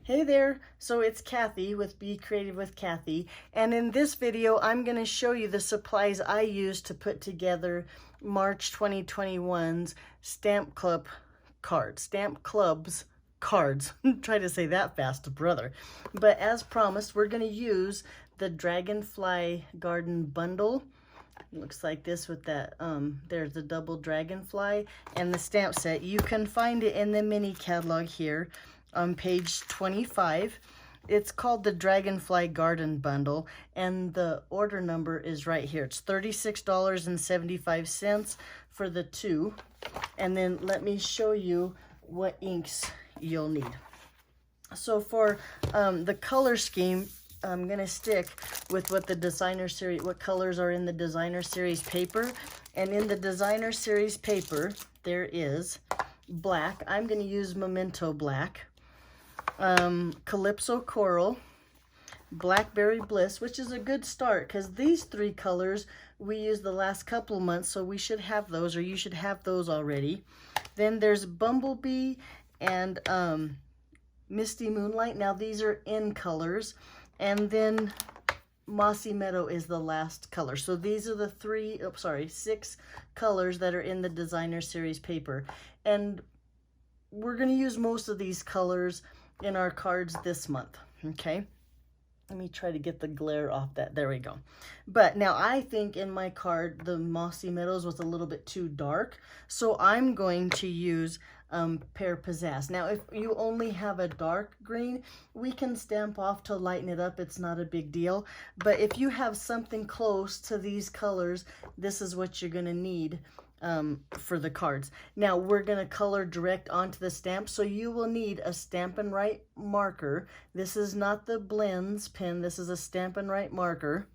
Hey there, so it's Kathy with Be Creative with Kathy, and in this video I'm going to show you the supplies I used to put together March 2021's Stamp Club's cards. Try to say that fast, brother. But as promised, we're going to use the Dragonfly Garden Bundle. Looks like this with that, there's the double dragonfly and the stamp set. You can find it in the mini catalog here on page 25. It's called the Dragonfly Garden Bundle, and the order number is right here. It's $36.75 for the two. And then let me show you what inks you'll need. So for the color scheme, I'm gonna stick with what colors are in the designer series paper. And in the designer series paper, there is black. I'm gonna use Memento Black, Calypso Coral, Blackberry Bliss, which is a good start because these three colors we used the last couple of months, so we should have those, or you should have those already. Then there's Bumblebee and Misty Moonlight. Now these are in colors. And then Mossy Meadow is the last color. So these are the six colors that are in the designer series paper. And we're going to use most of these colors in our cards this month. Okay. Let me try to get the glare off that. There we go. But now I think in my card, the Mossy Meadows was a little bit too dark. So I'm going to use Pear Pizzazz. Now, if you only have a dark green, we can stamp off to lighten it up. It's not a big deal. But if you have something close to these colors, this is what you're going to need for the cards. Now, we're going to color direct onto the stamp, so you will need a Stampin' Right marker. This is not the Blends pen. This is a Stampin' Right marker.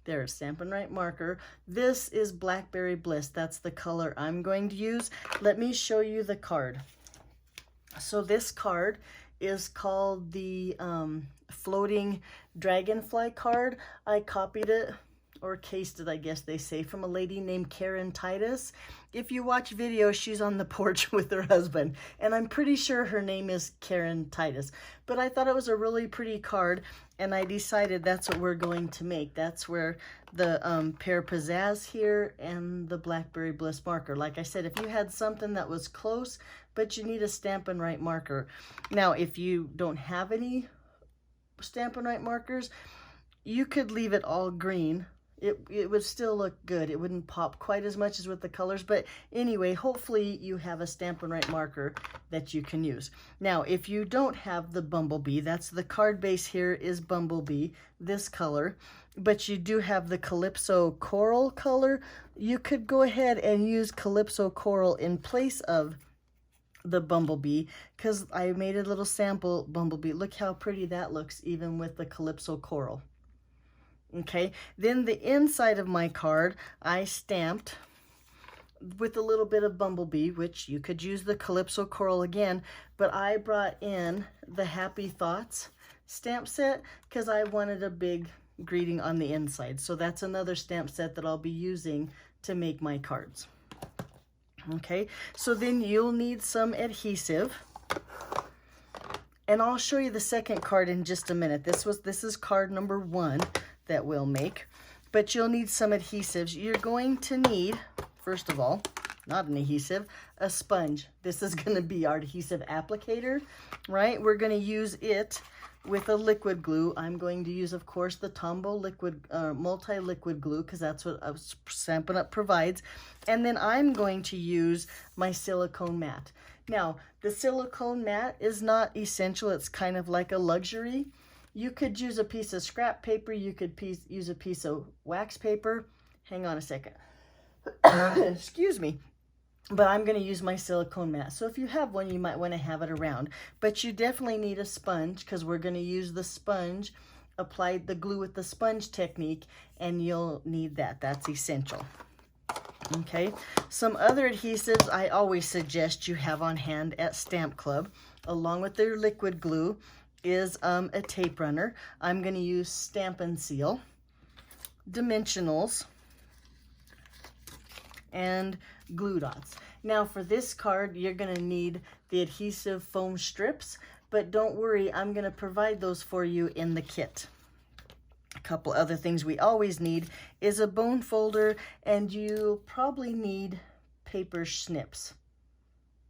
There's Stampin' Right marker. This is Blackberry Bliss. That's the color I'm going to use. Let me show you the card. So this card is called the Floating Dragonfly card. I copied it, or cased it, I guess they say, from a lady named Karen Titus. If you watch videos, she's on the porch with her husband, and I'm pretty sure her name is Karen Titus. But I thought it was a really pretty card, and I decided that's what we're going to make. That's where the Pear Pizzazz here and the Blackberry Bliss marker. Like I said, if you had something that was close, but you need a Stampin' Right marker. Now, if you don't have any Stampin' Right markers, you could leave it all green. It would still look good. It wouldn't pop quite as much as with the colors. But anyway, hopefully you have a Stampin' Right marker that you can use. Now, if you don't have the Bumblebee, that's the card base here is Bumblebee, this color. But you do have the Calypso Coral color. You could go ahead and use Calypso Coral in place of the Bumblebee, because I made a little sample Bumblebee. Look how pretty that looks even with the Calypso Coral. Okay, then the inside of my card, I stamped with a little bit of Bumblebee, which you could use the Calypso Coral again, but I brought in the Happy Thoughts stamp set because I wanted a big greeting on the inside. So that's another stamp set that I'll be using to make my cards. Okay, so then you'll need some adhesive. And I'll show you the second card in just a minute. This is card number 1 that we'll make, but you'll need some adhesives. You're going to need, first of all, not an adhesive, a sponge. This is going to be our adhesive applicator, right? We're going to use it with a liquid glue. I'm going to use, of course, the Tombow liquid multi-liquid glue because that's what Stampin' Up provides. And then I'm going to use my silicone mat. Now, the silicone mat is not essential. It's kind of like a luxury. You could use a piece of scrap paper. You could use a piece of wax paper. Hang on a second. Excuse me. But I'm going to use my silicone mat. So if you have one, you might want to have it around. But you definitely need a sponge because we're going to use the sponge, apply the glue with the sponge technique, and you'll need that. That's essential. Okay. Some other adhesives I always suggest you have on hand at Stamp Club, along with their liquid glue, is a tape runner. I'm going to use Stampin' Seal, Dimensionals, and glue dots. Now for this card, you're going to need the adhesive foam strips. but don't worry, I'm going to provide those for you in the kit. A couple other things we always need is a bone folder, and you probably need paper snips.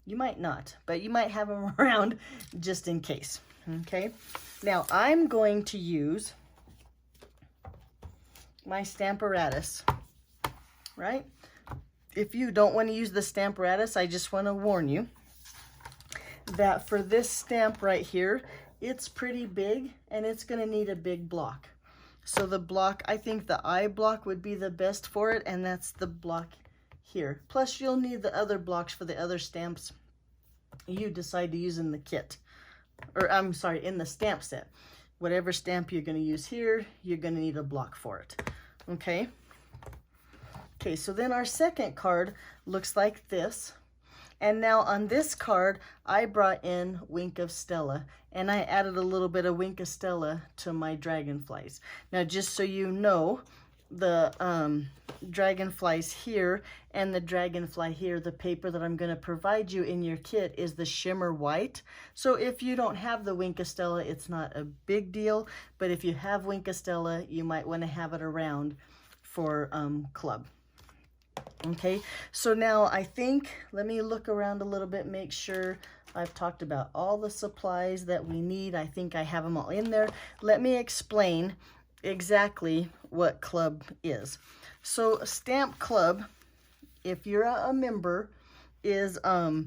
You might not, but you might have them around just in case. Okay, now I'm going to use my Stamparatus, right? If you don't want to use the Stamparatus, I just want to warn you that for this stamp right here, it's pretty big and it's going to need a big block. So the block, I think the I block would be the best for it, and that's the block here. Plus you'll need the other blocks for the other stamps you decide to use in the kit. Or I'm sorry, in the stamp set. Whatever stamp you're going to use here, you're going to need a block for it. Okay? Okay, so then our second card looks like this. And now on this card, I brought in Wink of Stella, and I added a little bit of Wink of Stella to my dragonflies. Now, just so you know, the dragonflies here and the dragonfly here, the paper that I'm going to provide you in your kit is the shimmer white. So if you don't have the Wink of Stella, it's not a big deal. But if you have Wink of Stella, you might want to have it around for club. Okay, so now I think, let me look around a little bit, make sure I've talked about all the supplies that we need. I think I have them all in there. Let me explain exactly what club is. So Stamp Club, if you're a member, is a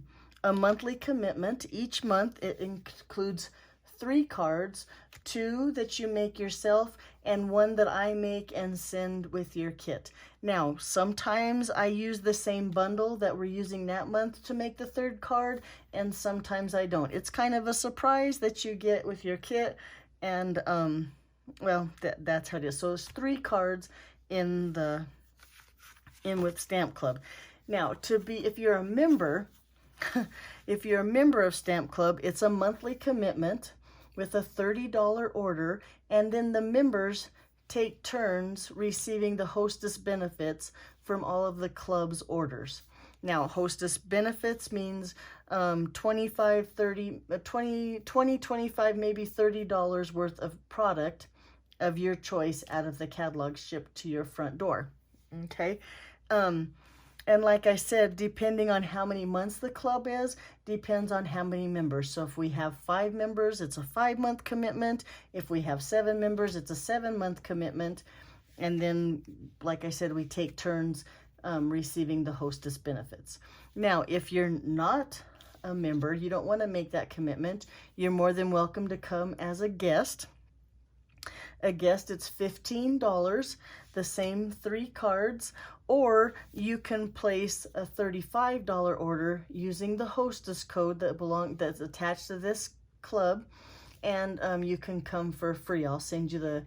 monthly commitment. Each month it includes 3 cards, 2 that you make yourself and 1 that I make and send with your kit. Now, sometimes I use the same bundle that we're using that month to make the 3rd card, and sometimes I don't. It's kind of a surprise that you get with your kit, and well, that's how it is. So it's 3 cards in with Stamp Club. Now, if you're a member, if you're a member of Stamp Club, it's a monthly commitment with a $30 order, and then the members take turns receiving the hostess benefits from all of the club's orders. Now, hostess benefits means 25, 30, 20, 25, maybe $30 worth of product of your choice out of the catalog shipped to your front door. Okay? And like I said, depending on how many months the club is, depends on how many members. So if we have 5 members, it's a 5-month commitment. If we have 7 members, it's a 7-month commitment. And then, like I said, we take turns receiving the hostess benefits. Now, if you're not a member, you don't want to make that commitment, you're more than welcome to come as a guest. A guest, it's $15, the same 3 cards, or you can place a $35 order using the hostess code that's attached to this club, and you can come for free. I'll send you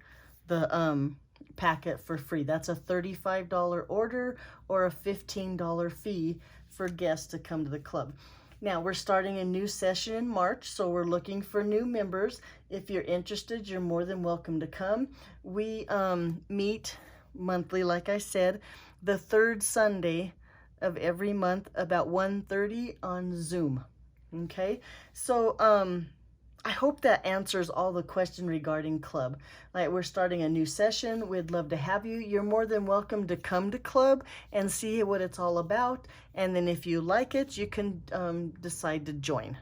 the packet for free. That's a $35 order or a $15 fee for guests to come to the club. Now, we're starting a new session in March, so we're looking for new members. If you're interested, you're more than welcome to come. We meet monthly, like I said, the 3rd Sunday of every month about 1:30 on Zoom. Okay? So, I hope that answers all the questions regarding club. Like, we're starting a new session. We'd love to have you. You're more than welcome to come to club and see what it's all about. And then if you like it, you can decide to join.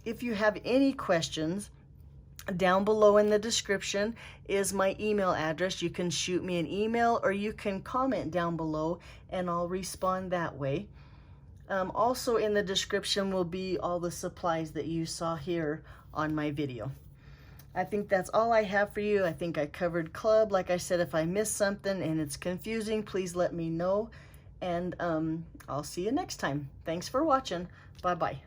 If you have any questions, down below in the description is my email address. You can shoot me an email or you can comment down below and I'll respond that way. Also in the description will be all the supplies that you saw here on my video. I think that's all I have for you. I think I covered club. Like I said, if I missed something and it's confusing, please let me know. And I'll see you next time. Thanks for watching. Bye-bye.